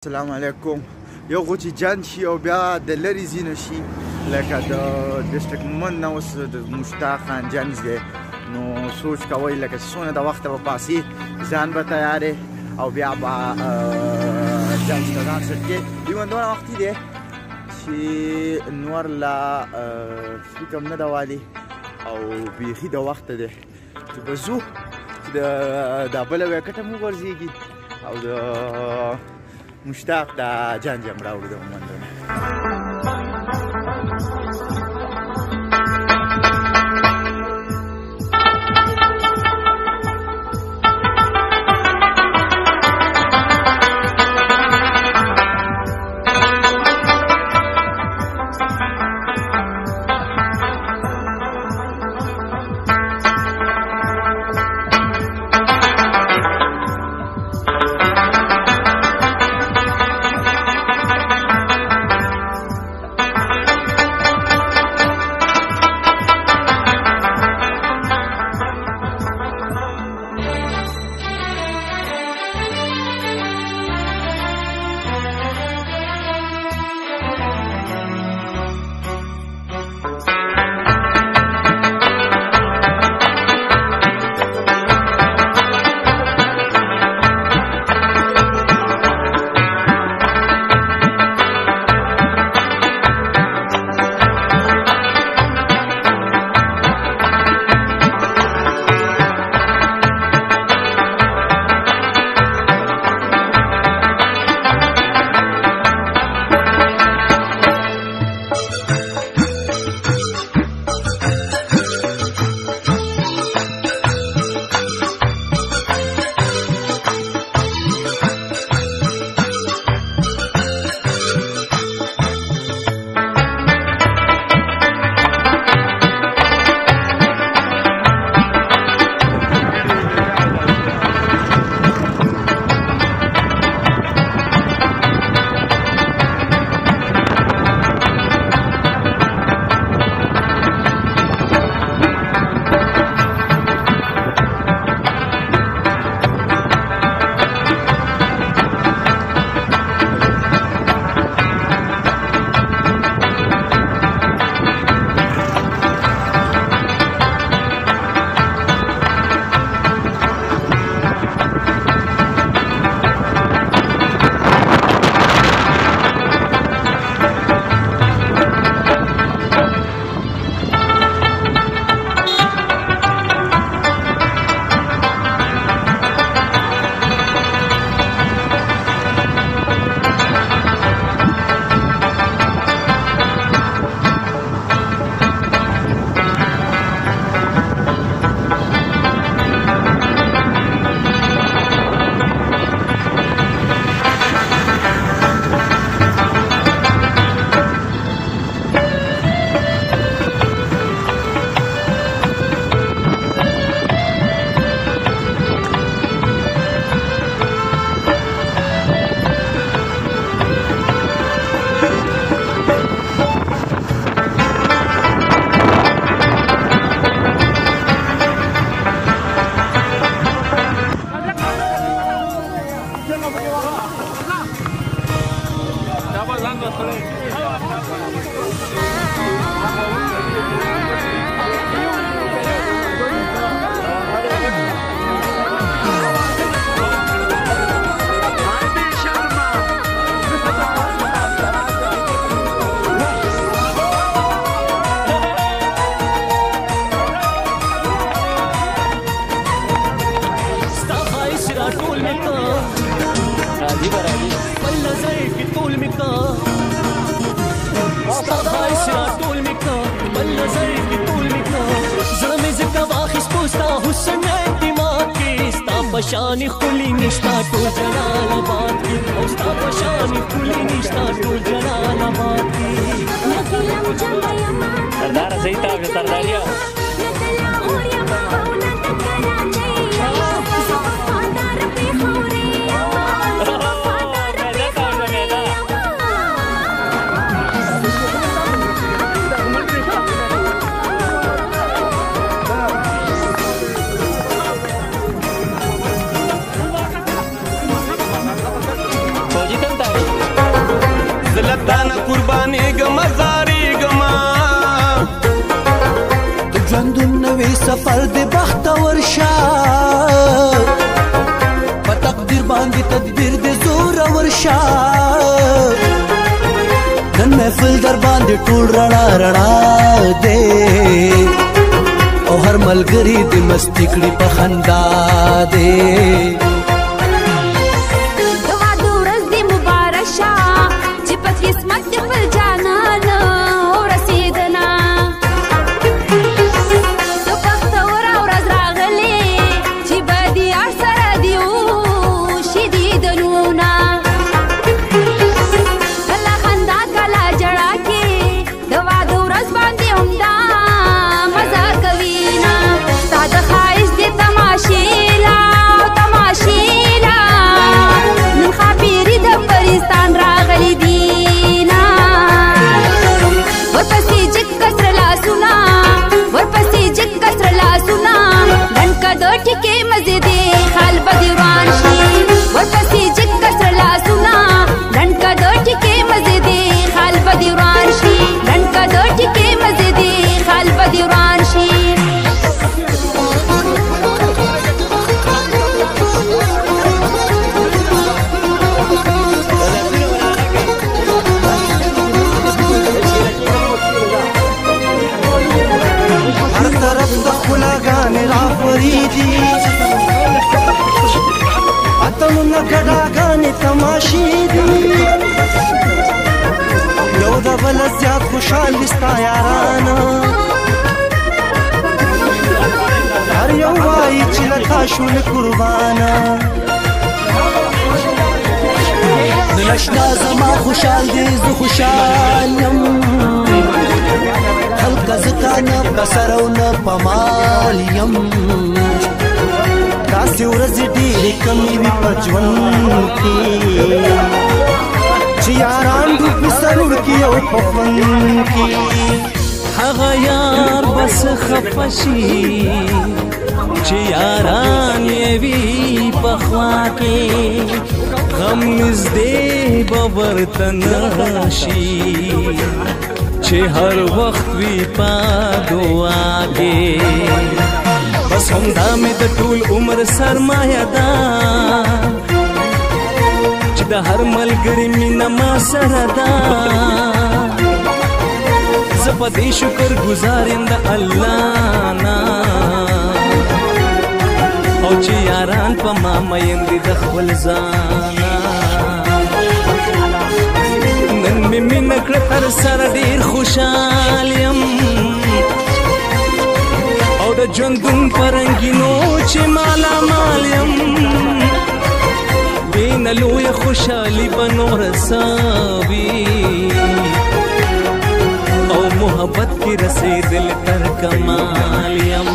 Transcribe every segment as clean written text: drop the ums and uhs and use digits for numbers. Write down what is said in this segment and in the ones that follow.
السلام علیکم. یو خو چې جنګ شي او بیا د لرې ځینو شي لکه د ډسټرکټ مومند نه اوس د مشتاق خان جنګ دی، نو سوچ کوئ لکه څونه د وخته به پاسې ځان به تیارې او بیا به جنګ ته ځان سټ کې ایون دونه وختي دی چې نور لا فکر نه ده والي او بیخي د وخته دی چې به ځو چې د بله ویکټه مو ورځېږي او د مشتاق دا جنگ هم راوړو د مومندونه. شانی خلی نشتا ټول جلال آباد کی او ستا شانی خلی نشتا ټول جلال آباد کی سردار صحیح تا سرداریا Tanta قرباني گما زاري گما ژوندون نوې سفر د بخت ورشا په تقدیر باندې تدبیر د زور ورشا نن محفل در باندې ټول رڼا رڼا دے او هر ملګری د مستی کړي په خندا دے تماشې دي یو د بل زیات خوشحال ستا یارانه هر یو وایي چې له تا شول قربانه نن اشنا زما خوشحال دی زه خوشحال یم خلقه ځکه نه په سر او نه په مال یم داسې ورځې ډېرې کمې وي په ژوند کې چې یاران ډوب په سرور کې او په خوند کې هغه یار بس خفه شي چې یاران یې وي په خوا کې غم نږدې به ورته نه شي چې هر وخت وي په دعا کې بس همدا مې د ټول عمر سرمایه ده چې د هر ملګري مینه ما سره ده زه په دې شکر ګزار یم د الله نه او چې یاران په ما مین دي د خپل ځانه نن مې مینه کړه تر سره ډېر خوشحال یم او د ژوندون په رنګینو چې مالا مال یم بېنه لویه خوشحالي به نوره څه وي او محبت کې رسېدل تر کمال یم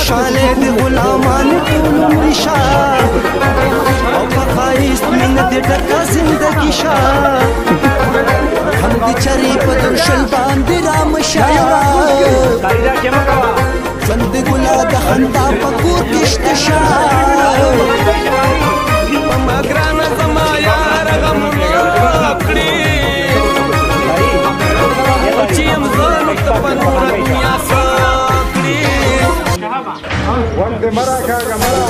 خوشاله د غلامان ټول مشا او پخایست من د ډکا زندگی شا هم د چری په درشل باندې رامشا ژوند ګلا د خندا په کور کې شته شا مګران زما یار غمونه کړی چې امزان ته په نور دنیا ساکړي وانده مرا کاغه مرا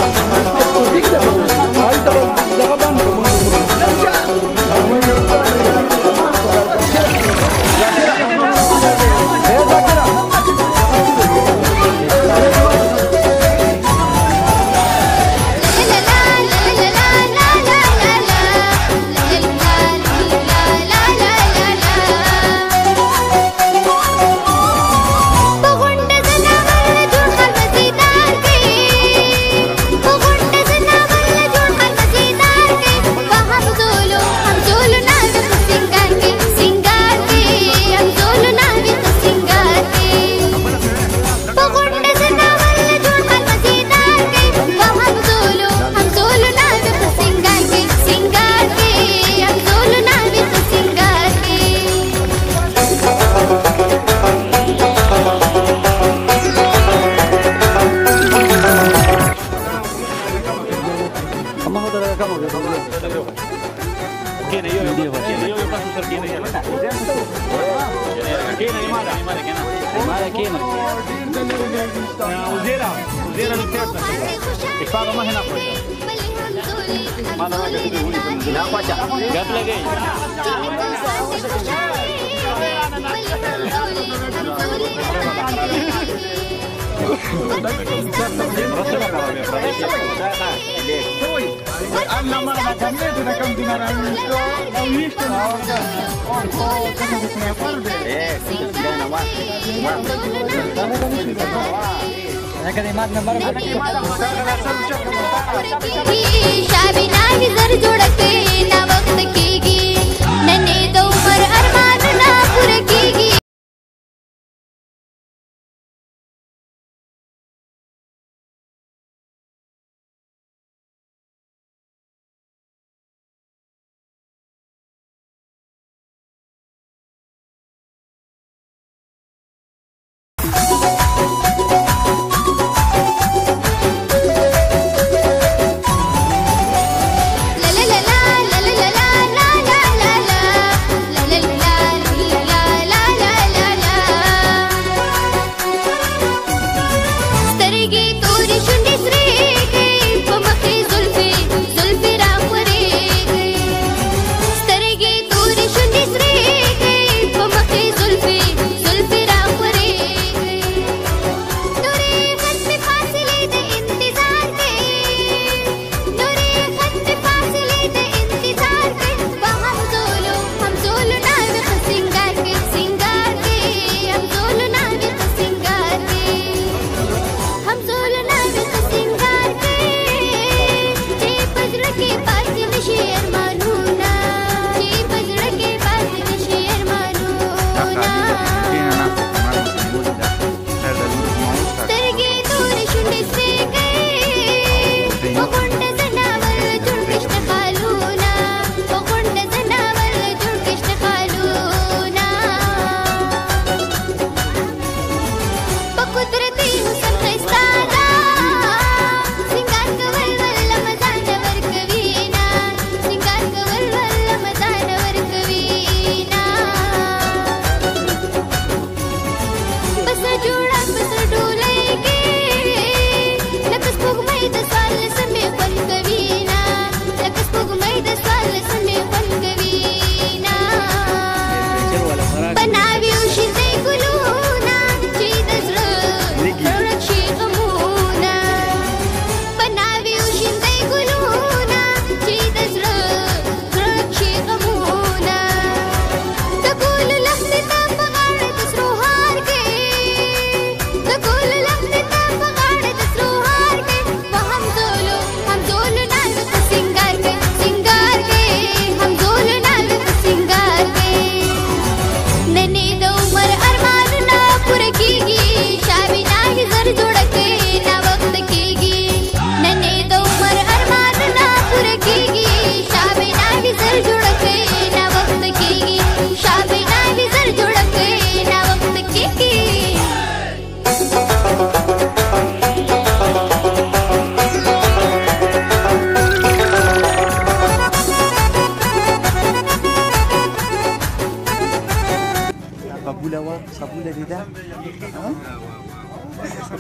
la la la la la la la la la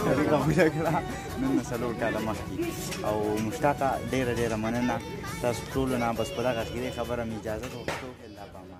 طریقه ویډیو کړه نن 4 کاله مخکې او مشتاقه ډېره مننه تاسو ټولو نه. بس په دغه اخري خبره مې اجازه وغوښتو. الله پامان.